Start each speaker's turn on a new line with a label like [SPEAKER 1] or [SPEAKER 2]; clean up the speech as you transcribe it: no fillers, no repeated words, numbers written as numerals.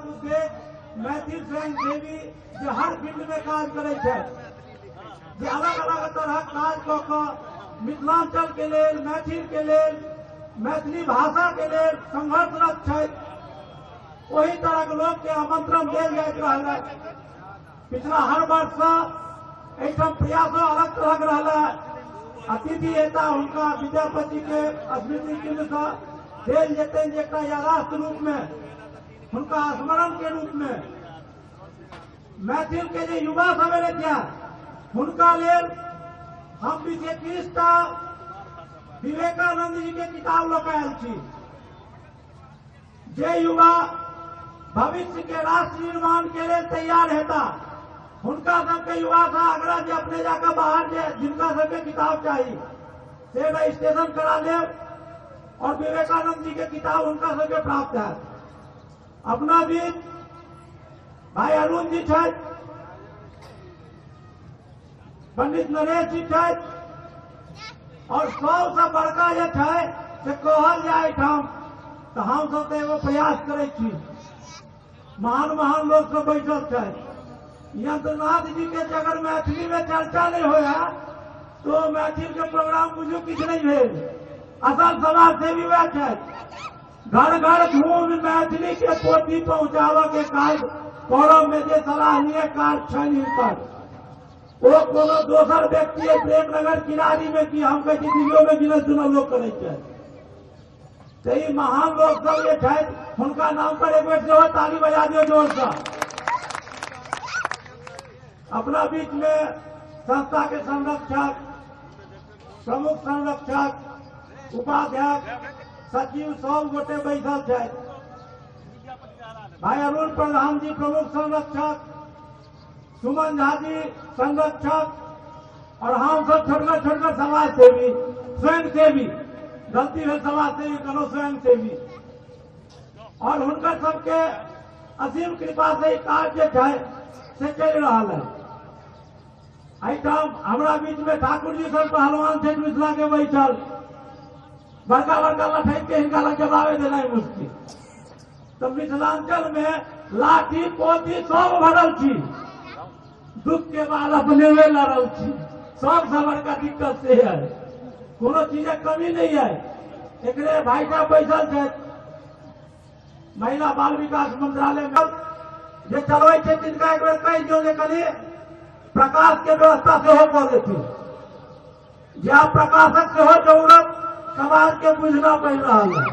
[SPEAKER 1] उद्देश्य मैथिल स्वयंसेवी जो हर फील्ड में काज करे छे, जे अलग अलग तरह काज कऽ कऽ मिथिलांचल के लेल, मैथिल के लेल, मैथिली भाषा के लेल संघर्षरत छथि, वही तरह के लोग के आमंत्रण देल जाइत रहल है। पिछला हर वर्ष एहिठाम प्रयासो अलग तरह के रहल। अतिथि एता हुनका विद्यापति के स्मृति चिन्ह से देल जेतनि जे एकटा याददाश्त रूप में, हुनका स्मरण के रूप में मैथिल के जे युवा सब एलथि हुनका लेल हम 20-21टा विवेकानंद जी के किताब लऽ कऽ आयल छी। जे युवा भविष्य के राष्ट्र निर्माण के लिए तैयार हेता, हुनका सबके युवा से आग्रह जे अपने जाकर बाहर जे जिनका सबके किताब चाहिए से रजिस्ट्रेशन करा ले और विवेकानंद जी के किताब उनका सबके प्राप्त है। अपना बीच भाई अरुण जी छथि, पंडित नरेश जी छथि, और सबसे बड़का जे छै से कहल जाए ठाम तो हम सब तो एगो प्रयास करे छी। महान महान लोग सब बैठल छथि। यंत्रनाथ जी के अगर मैथिली में चर्चा नहीं होया तो मैथिल के प्रोग्राम बुझू किछ नहीं भेल। असल समाज सेवी वह छथि। घर घर घूम मैथिली के पोथी पहुंचावा के कार्य करब में जे सराहनीय कार्य छनि हिनकर, वो कोनो दोसर व्यक्ति प्रेमनगर किरारी में की हम कहै छी दिल्लियों में गिनल चुनल लोग करे छथि। तो महान लोग सब ये छथि, हुनका नाम पर एक बेर सेहो ताली बजा दियो जोर से। अपना बीच में संस्था के संरक्षक, प्रमुख संरक्षक, उपाध्यक्ष, सचिव सब गोटे बैठल छथि। भाई अरुण प्रधान जी प्रमुख संरक्षक, सुमन झा जी संरक्षक, और हम सब छोटकर छोटकर समाज सेवी, स्वयं सेवी, गलती है समाज सेवी करो स्वयं सेवी, और हुनकर सबके असीम कृपा से कार्य है से चल रहा है। एहिठाम हमारा बीच में ठाकुर जी सब पहलवान थे मिथिला के बैठल, बड़का बड़का लठैत के हिनका लग जवाबे देना मुश्किल। तो मिथिलांचल में लाठी पोथी सब भरल छी, दुख के बाद अपने में लड़ल छी। सबसे बड़का दिक्कत से है, कोनो चीज कमी नहीं है। एकरे भाई साहब बैठल थे महिला बाल विकास मंत्रालय में जे चलवे थे, तिनका एक बेर कह दियो जे कनी प्रकाश के व्यवस्था से हो कऽ देती। जहाँ प्रकाशक से हो जरूरत समाज के बुझना पड़ रहा है।